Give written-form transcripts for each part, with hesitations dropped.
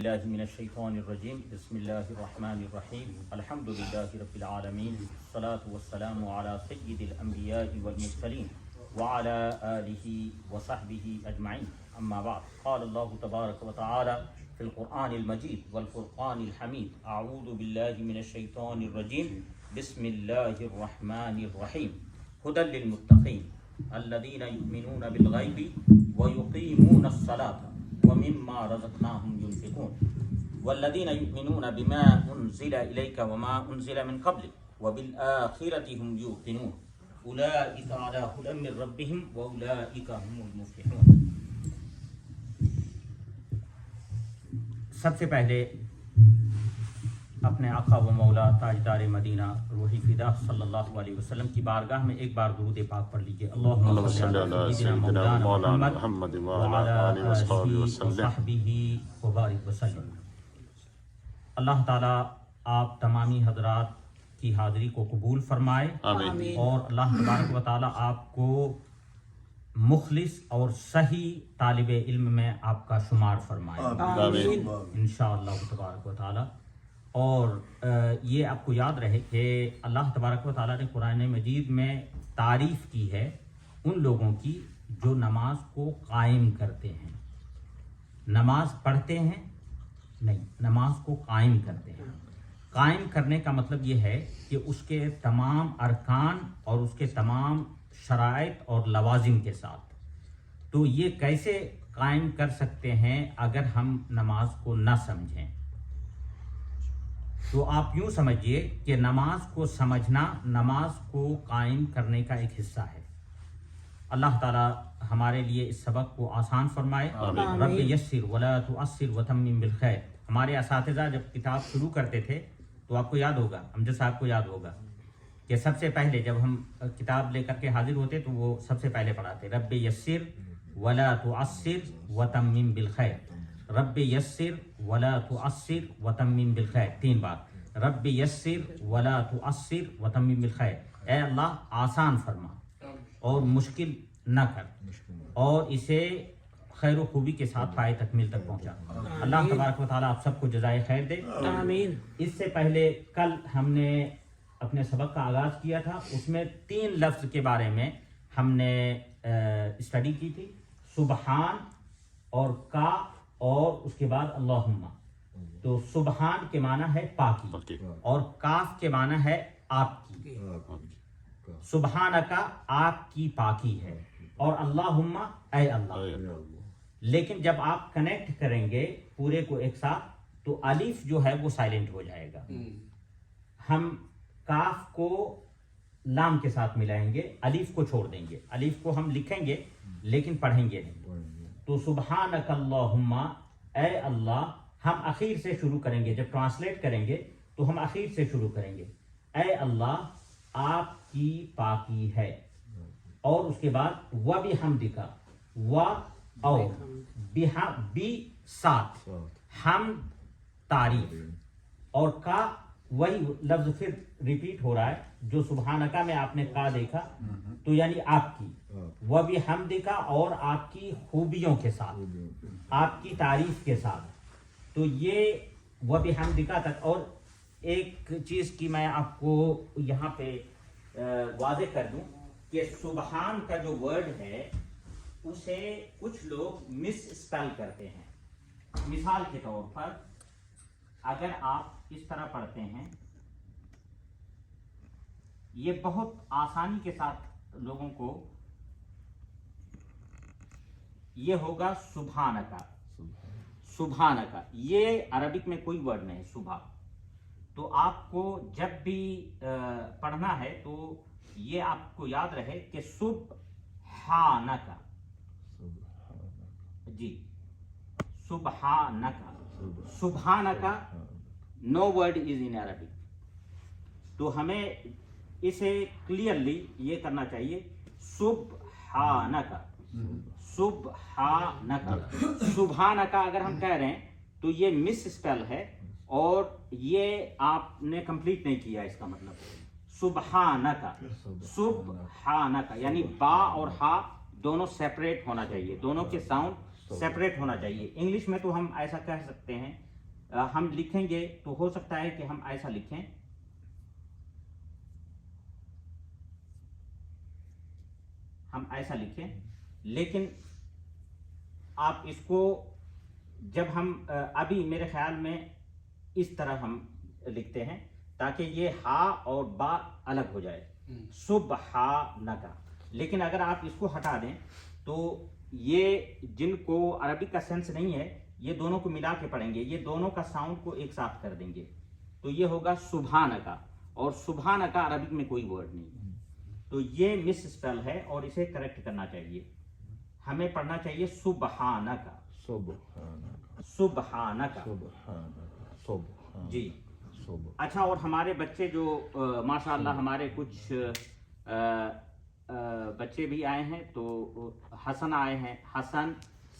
الله من الشيطان الرجيم بسم الله الرحمن الرحيم الحمد لله رب العالمين الصلاة والسلام على سيد الأنبياء والمرسلين وعلى آله وصحبه أجمعين أما بعد قال الله تبارك وتعالى في القرآن المجيد والفرقان الحميد أعوذ بالله من الشيطان الرجيم بسم الله الرحمن الرحيم هدى للمتقين الذين يؤمنون بالغيب ويقيمون الصلاة ومما رزقناهم ينفقون والذين يؤمنون بما أنزل إليك وما أنزل من قبلك وبالآخرة هم يوقنون أولئك على هدى من ربهم وأولئك هم المفلحون. سب سے پہلے اپنے آقا و مولا تاجدار مدینہ روحی فدا صلی اللہ علیہ وسلم کی بارگاہ میں ایک بار درود پاک پڑھ لیجئے. اللہم صلی علی سیدنا مولانا محمد وعلی آلہ وصحبہ وبارک وسلم. اللہ تعالیٰ آپ تمامی حضرات کی حاضری کو قبول فرمائے اور اللہ تبارک و تعالیٰ آپ کو مخلص اور صحیح طالب علم میں آپ کا شمار فرمائے انشاءاللہ تبارک و تعالیٰ. اور یہ آپ کو یاد رہے کہ اللہ تبارک و تعالیٰ نے قرآن مجید میں تعریف کی ہے ان لوگوں کی جو نماز کو قائم کرتے ہیں. نماز پڑھتے ہیں نہیں، نماز کو قائم کرتے ہیں. قائم کرنے کا مطلب یہ ہے کہ اس کے تمام ارکان اور اس کے تمام شرائط اور لوازم کے ساتھ. تو یہ کیسے قائم کر سکتے ہیں اگر ہم نماز کو نہ سمجھیں؟ تو آپ یوں سمجھیے کہ نماز کو سمجھنا نماز کو قائم کرنے کا ایک حصہ ہے. اللہ تعالیٰ ہمارے لیے اس سبق کو آسان فرمائے. رب یسر ولا تعسر وتمم بالخیر. ہمارے اساتذہ جب کتاب شروع کرتے تھے تو آپ کو یاد ہوگا، امجد صاحب کو یاد ہوگا کہ سب سے پہلے جب ہم کتاب لے کر کے حاضر ہوتے تو وہ سب سے پہلے پڑھاتے رب یسر ولا تعسر وتمم بالخیر. رب یسر ولا تعسر وتمم بالخیر. 3 بار رب یسر ولا تعسر وتمم بالخیر. اے اللہ آسان فرما اور مشکل نہ کر اور اسے خیر و خوبی کے ساتھ پائے تکمیل تک پہنچا. اللہ تبارک و تعالیٰ آپ سب کو جزائے خیر دے. آمین. اس سے پہلے کل ہم نے اپنے سبق کا آغاز کیا تھا، اس میں 3 لفظ کے بارے میں ہم نے اسٹڈی کی تھی، سبحان اور کا اور اس کے بعد اللہم. تو سبحان کے معنی ہے پاکی اور کاف کے معنی ہے آپ کی. سبحانکا آپ کی پاکی ہے اور اللہم اے اللہ. لیکن جب آپ کنیکٹ کریں گے پورے کو ایک ساتھ تو الف جو ہے وہ سائلنٹ ہو جائے گا. ہم کاف کو لام کے ساتھ ملائیں گے، الف کو چھوڑ دیں گے. الف کو ہم لکھیں گے لیکن پڑھیں گے نہیں. تو سبحانک اللہم اے اللہ ہم اخیر سے شروع کریں گے. جب ٹرانسلیٹ کریں گے تو ہم اخیر سے شروع کریں گے. اے اللہ آپ کی پاکی ہے. اور اس کے بعد و بحمدک و اور بی ساتھ ہم تعریف اور کا وہی لفظ پھر ریپیٹ ہو رہا ہے جو سبحانکا میں آپ نے کا دیکھا تو یعنی آپ کی، و بحمدکا اور آپ کی خوبیوں کے ساتھ، آپ کی تعریف کے ساتھ. تو یہ و بحمدکا تک. اور ایک چیز کی میں آپ کو یہاں پہ واضح کر دوں کہ سبحان کا جو ورڈ ہے اسے کچھ لوگ مس اسپیل کرتے ہیں. مثال کے طور پر اگر آپ اس طرح پڑھتے ہیں، یہ بہت آسانی کے ساتھ لوگوں کو یہ ہوگا سبحانکا. سبحانکا یہ عربک میں کوئی ورڈ نہیں ہے صبح. تو آپ کو جب بھی پڑھنا ہے تو یہ آپ کو یاد رہے کہ سبحانکا. جی سبحانکا. سبحانکا نو ورڈ از ان عربک. تو ہمیں اسے کلیئرلی یہ کرنا چاہیے سبحانکا. سبحانکا. سبحانکا اگر ہم کہہ رہے ہیں تو یہ مس اسپیل ہے اور یہ آپ نے کمپلیٹ نہیں کیا. اس کا مطلب سبحانکا. سبحانکا یعنی با اور ہا دونوں سیپریٹ ہونا چاہیے، دونوں کے ساؤنڈ سیپریٹ ہونا چاہیے. انگلش میں تو ہم ایسا کہہ سکتے ہیں ہم لکھیں گے تو ہو سکتا ہے کہ ہم ایسا لکھیں، ہم ایسا لکھیں، لیکن آپ اس کو جب ہم ابھی میرے خیال میں اس طرح ہم لکھتے ہیں تاکہ یہ ہا اور با الگ ہو جائے، سبحانک. لیکن اگر آپ اس کو ہٹا دیں تو یہ جن کو عربی کا سینس نہیں ہے یہ دونوں کو ملا کے پڑھیں گے، یہ دونوں کا ساؤنڈ کو ایک ساتھ کر دیں گے تو یہ ہوگا سبحانک، اور سبحانک عربک میں کوئی ورڈ نہیں ہے، تو یہ مس اسپیل ہے اور اسے کریکٹ کرنا چاہیے. ہمیں پڑھنا چاہیے سبحانک، سبحانک. جی اچھا. اور ہمارے بچے جو ماشاء اللہ ہمارے کچھ بچے بھی آئے ہیں، تو حسن آئے ہیں، حسن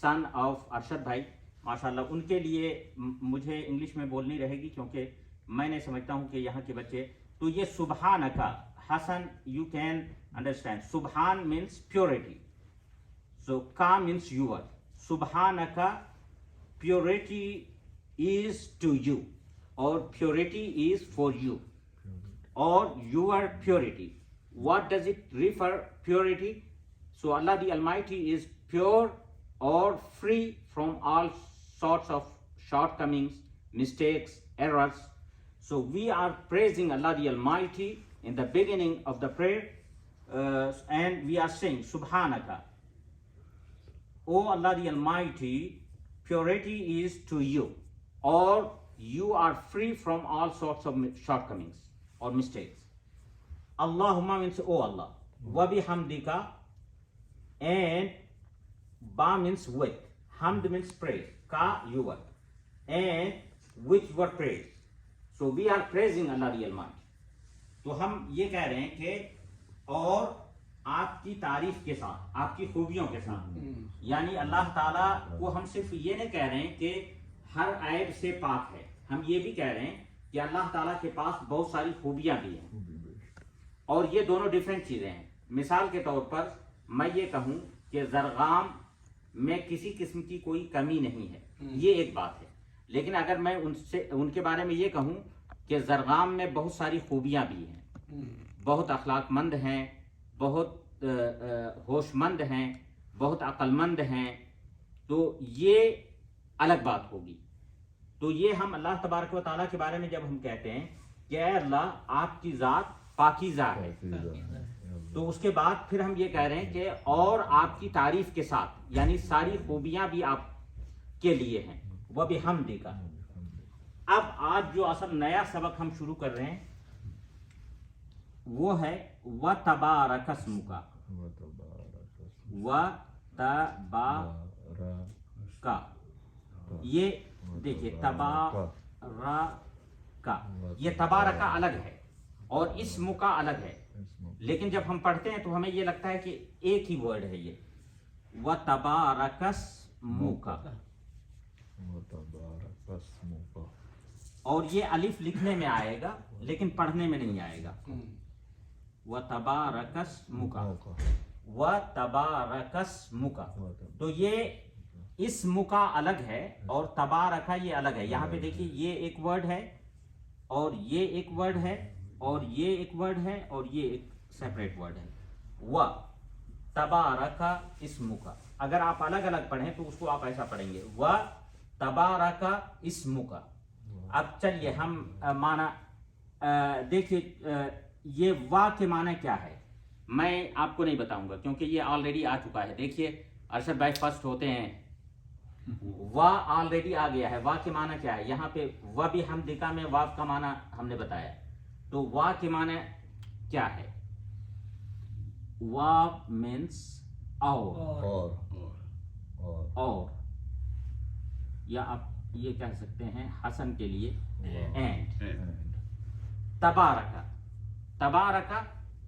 سن آف ارشد بھائی ماشاء اللہ. ان کے لیے مجھے انگلش میں بولنی رہے گی کیونکہ میں نہیں سمجھتا ہوں کہ یہاں کے بچے، تو یہ سبحانک حسن یو کین انڈرسٹینڈ. سبحان means purity, so ka means your. Subhanaka, purity is to you, or purity is for you, or your purity. What does it refer, purity? So Allah the Almighty is pure or free from all sorts of shortcomings, mistakes, errors. So we are praising Allah the Almighty in the beginning of the prayer, and we are saying Subhanaka, O Allah the Almighty, purity is to you, or you are free from all sorts of shortcomings or mistakes. Allahumma means O Allah, wa bihamdika, and ba means with, hamd means praise, ka your, and which were praised. So we are praising Allah the Almighty. تو ہم یہ کہہ رہے ہیں کہ اور آپ کی تعریف کے ساتھ، آپ کی خوبیوں کے ساتھ، یعنی اللہ تعالیٰ کو ہم صرف یہ نہیں کہہ رہے ہیں کہ ہر عیب سے پاک ہے، ہم یہ بھی کہہ رہے ہیں کہ اللہ تعالیٰ کے پاس بہت ساری خوبیاں بھی ہیں، اور یہ دونوں ڈیفرنٹ چیزیں ہیں. مثال کے طور پر میں یہ کہوں کہ زرغام میں کسی قسم کی کوئی کمی نہیں ہے، یہ ایک بات ہے. لیکن اگر میں ان کے بارے میں یہ کہوں کہ زرغام میں بہت ساری خوبیاں بھی ہیں، بہت اخلاق مند ہیں، بہت ہوش مند ہیں، بہت عقل مند ہیں، تو یہ الگ بات ہوگی. تو یہ ہم اللہ تبارک و تعالیٰ کے بارے میں جب ہم کہتے ہیں کہ اے اللہ آپ کی ذات پاکیزہ ہے، تو اس کے بعد پھر ہم یہ کہہ رہے ہیں کہ اور آپ کی تعریف کے ساتھ، یعنی ساری خوبیاں بھی آپ کے لیے ہیں. وَبِحَمْدِكَ. اب آج جو اصل نیا سبق ہم شروع کر رہے ہیں وہ ہے وَتَبَارَكَ اسْمُكَ. وَتَبَارَكَ، یہ دیکھیے تبارکا، یہ تبارکا الگ ہے اور اسمکا الگ ہے، لیکن جب ہم پڑھتے ہیں تو ہمیں یہ لگتا ہے کہ ایک ہی ورڈ ہے یہ. وَتَبَارَكَ اسْمُكَ، اور یہ الف لکھنے میں آئے گا لیکن پڑھنے میں نہیں آئے گا. وَتَبَارَكَ اسْمُكَ، وَتَبَارَكَ اسْمُكَ. تو یہ اسمکا الگ ہے اور تبارکا یہ الگ ہے. یہاں پہ دیکھیے یہ ایک ورڈ ہے اور یہ ایک ورڈ ہے اور یہ ایک ورڈ ہے اور یہ ایک سیپریٹ ورڈ ہے. وَتَبَارَكَ اسْمُكَ. اگر آپ الگ الگ پڑھیں تو اس کو آپ ایسا پڑھیں گے وَتَبَارَكَ اسْمُكَ. اب چلیے ہم معنی دیکھیے، یہ وا کے معنی کیا ہے میں آپ کو نہیں بتاؤں گا کیونکہ یہ آلریڈی آ چکا ہے. دیکھیے ارشد بھائی فرسٹ ہوتے ہیں، وا آلریڈی آ گیا ہے. وا کے معنی کیا ہے؟ یہاں پہ وَبِحَمْدِكَ میں واو کا معنی ہم نے بتایا، تو وا کے معنی کیا ہے؟ وا مینس اور، یا آپ یہ کہہ سکتے ہیں حسن کے لیے and. تبارکا، تبارکا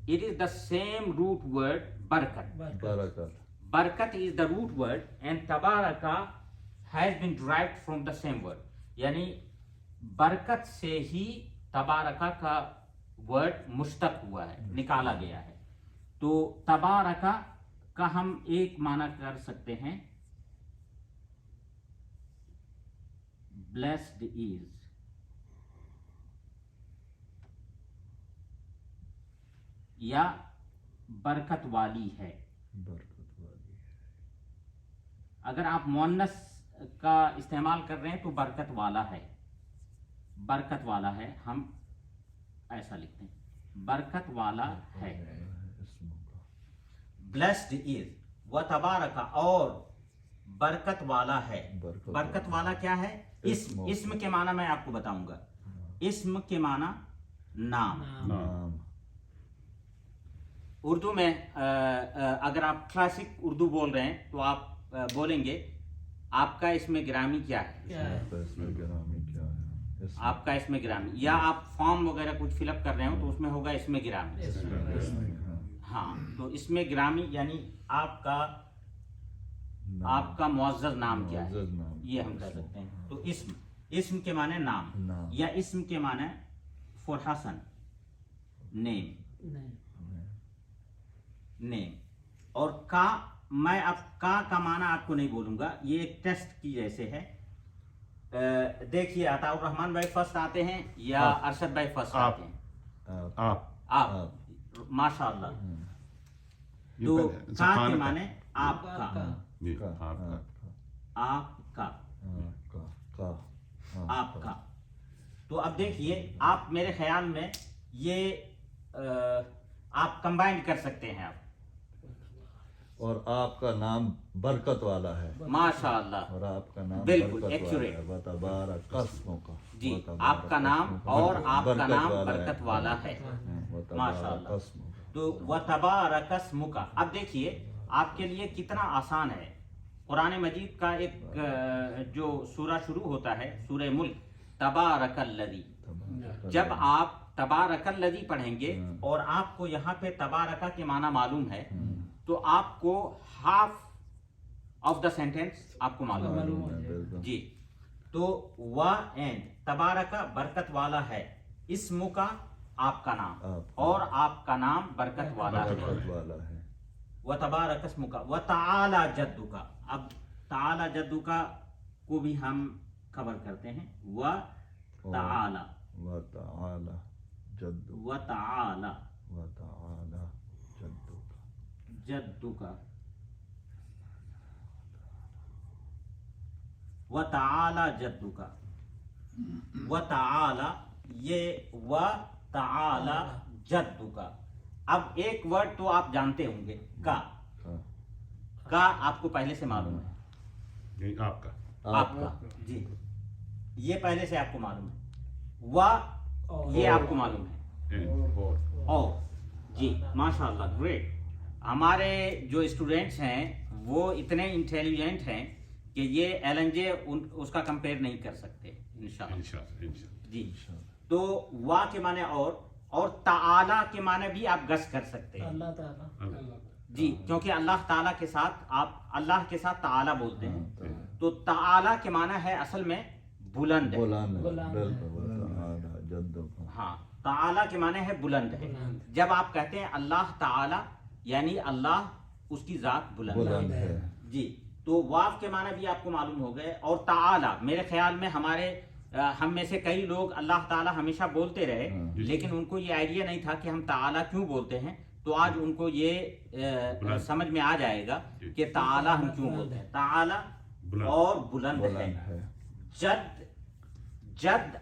it is the same root word barakat. Barakat is the root word and tabaraka has been derived from the same word. یعنی برکت سے ہی تبارکا کا ورڈ مشتق ہوا ہے، نکالا گیا ہے. تو تبارکا کا ہم ایک معنی کر سکتے ہیں blessed is, یا برکت والی ہے. برکت والی. اگر آپ مؤنث کا استعمال کر رہے ہیں تو برکت والا ہے، برکت والا ہے، ہم ایسا لکھتے ہیں برکت والا ہے. blessed is و تبارک، اور برکت والا ہے. برکت والا کیا ہے؟ اسم. اسم کے معنی میں آپ کو بتاؤں گا. اسم کے معنی نام. اردو میں اگر آپ کلاسک اردو بول رہے ہیں تو آپ بولیں گے آپ کا اسم گرامی کیا ہے، آپ کا اسم گرامی. یا آپ فارم وغیرہ کچھ فل اپ کر رہے ہو تو اس میں ہوگا اسم گرامی. ہاں، تو اسم گرامی یعنی آپ کا معزز نام کیا ہے، یہ ہم کہہ سکتے ہیں. تو اسم کے معنی نام، یا اسم کے معنی فور حسن، نیم. نیم. اور کا، میں اب کا معنی آپ کو نہیں بولوں گا، یہ ایک ٹیسٹ کی جیسے ہے. دیکھیے عطاء الرحمان بھائی فرسٹ آتے ہیں یا ارشد بھائی فرسٹ آتے ہیں؟ آپ ماشاء اللہ. تو کا کے معنی آپ کا، آپ کا، آپ کا. تو اب دیکھیے آپ میرے خیال میں یہ آپ کمبائن کر سکتے ہیں آپ. اور آپ کا نام برکت والا ہے. ماشاء اللہ. اور آپ کا نام بالکل ایکوریٹ. وتبارک اسمک. جی، آپ کا نام اور آپ کا نام برکت والا ہے. ماشاء اللہ. تو وتبارک اسمک. اب دیکھیے آپ کے لیے کتنا آسان ہے. قرآن مجید کا ایک جو سورہ شروع ہوتا ہے، سورہ ملک، تبارک الذی. جب آپ تبارک الذی پڑھیں گے اور آپ کو یہاں پہ تبارکہ کے معنی معلوم ہے تو آپ کو ہاف آف دا سینٹینس آپ کو معلوم ہے. جی، تو وا اینڈ تبارکہ برکت والا ہے، اسم کا آپ کا نام، اور آپ کا نام برکت والا ہے. وتبارک اسمک وتعالی جدک. اب تعالی جدک کو بھی ہم کور کرتے ہیں. وتعالی، وتعالی جدک، وتعالی وتعالی جدک، وتعالی جدک. وتعالی، یہ وتعالی جدک. اب ایک ورڈ تو آپ جانتے ہوں گے، کا. کا آپ کو پہلے سے معلوم ہے، آپ کا، آپ کا. جی، یہ پہلے سے آپ کو معلوم ہے. یہ آپ کو معلوم ہے. اور جی ماشاء اللہ، گریٹ. ہمارے جو اسٹوڈینٹس ہیں وہ اتنے انٹیلیجنٹ ہیں کہ یہ ایل این جے اس کا کمپیئر نہیں کر سکتے انشاءاللہ. جی، تو وا کے معنی اور تعالی کے معنی بھی آپ گس کر سکتے ہیں. اللہ تعالی. جی، کیونکہ اللہ تعالیٰ کے ساتھ آپ اللہ کے ساتھ تعالی بولتے ہیں، تو تعالی کے معنی ہے اصل میں بلند. ہاں، تعالی کے معنی ہے بلند ہے. جب آپ کہتے ہیں اللہ تعالی یعنی اللہ اس کی ذات بلند ہے. جی، تو واف کے معنی بھی آپ کو معلوم ہو گئے. اور تعالی میرے خیال میں ہم میں سے کئی لوگ اللہ تعالی ہمیشہ بولتے رہے، لیکن ان کو یہ آئیڈیا نہیں تھا کہ ہم تعالی کیوں بولتے ہیں. تو آج ان کو یہ سمجھ میں آ جائے گا کہ تعالی ہم کیوں بولتے ہیں. تعالی اور بلند ہے. جد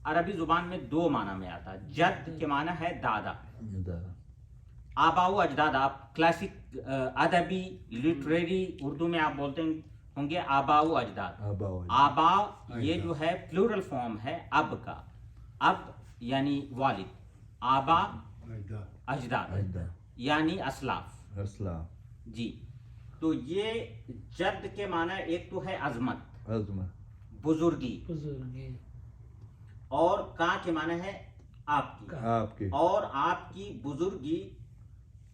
عربی زبان میں دو معنی میں آتا ہے. جد کے معنی ہے دادا. آبا و اجداد. آپ کلاسک ادبی لٹریری اردو میں آپ بولتے ہوں گے آبا و اجداد. آبا یہ جو ہے پلورل فارم ہے اب کا. اب یعنی والد. آبا اجداد یعنی اسلاف. جی، تو یہ جد کے معنی ایک تو ہے عظمت، بزرگی. اور کا کے معنی ہے آپ کی. اور آپ کی بزرگی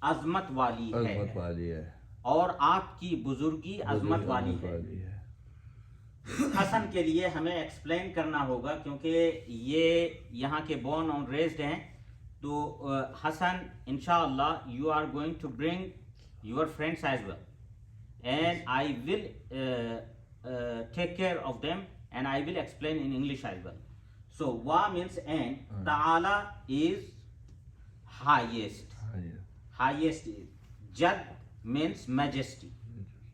عظمت والی ہے، اور آپ کی بزرگی عظمت والی ہے. حسن کے لیے ہمیں ایکسپلین کرنا ہوگا کیونکہ یہ یہاں کے بورن اور ریزڈ ہیں. تو حسن انشاءاللہ you are going to bring your friends as well and I will take care of them and I will explain in English as well. So wa means and, ta'ala is highest. Highest is. Jad means majesty.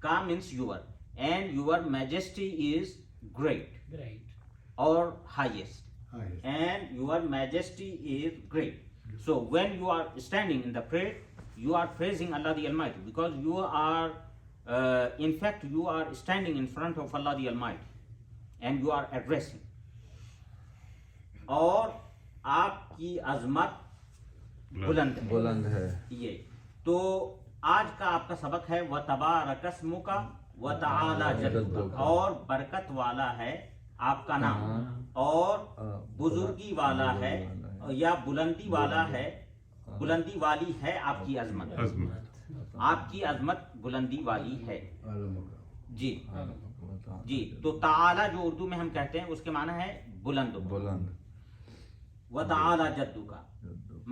Ka means your, and your majesty is great. Great. Or highest. And your majesty is great. So when you are standing in the prayer, you are praising Allah the Almighty, because you are in fact you are standing in front of Allah the Almighty and you are addressing. اور آپ کی عظمت بلند ہے. بلند ہے. یہ تو آج کا آپ کا سبق ہے وَتَبَارَكَ اسْمُكَ وَتَعَالَى جَدُّكَ، اور برکت والا ہے آپ کا نام اور بزرگی والا ہے یا بلندی والا ہے، بلندی والی ہے آپ کی عظمت. آپ کی عظمت بلندی والی ہے. جی جی. تو تعالی جو اردو میں ہم کہتے ہیں اس کے معنی ہے بلند. بلند. وَتَعَالَى جَدُّكَ.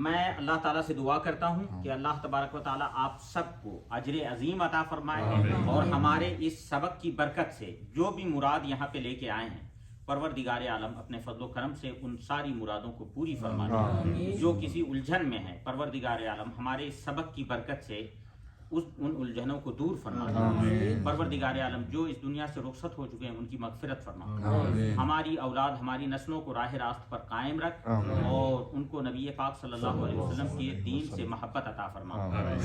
میں اللہ تعالیٰ سے دعا کرتا ہوں کہ اللہ تبارک و تعالیٰ آپ سب کو اجر عظیم عطا فرمائے، اور ہمارے اس سبق کی برکت سے جو بھی مراد یہاں پہ لے کے آئے ہیں پروردگار عالم اپنے فضل و کرم سے ان ساری مرادوں کو پوری فرما دے. جو کسی الجھن میں ہے پروردگار عالم ہمارے اس سبق کی برکت سے ان الجھنوں کو دور فرما دے. پروردگار عالم جو اس دنیا سے رخصت ہو چکے ہیں ان کی مغفرت فرما. ہماری اولاد ہماری نسلوں کو راہ راست پر قائم رکھ، اور ان کو نبی پاک صلی اللہ علیہ وسلم کے دین سے محبت عطا فرما.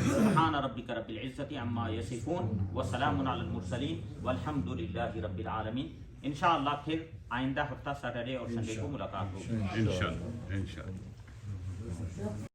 سبحان ربک رب العزت عما یصفون وسلام علی المرسلین والحمد للہ رب العالمین. انشاءاللہ پھر آئندہ ہفتہ سیٹرڈے اور سنڈے کو ملاقات ہوگی. انشاءاللہ.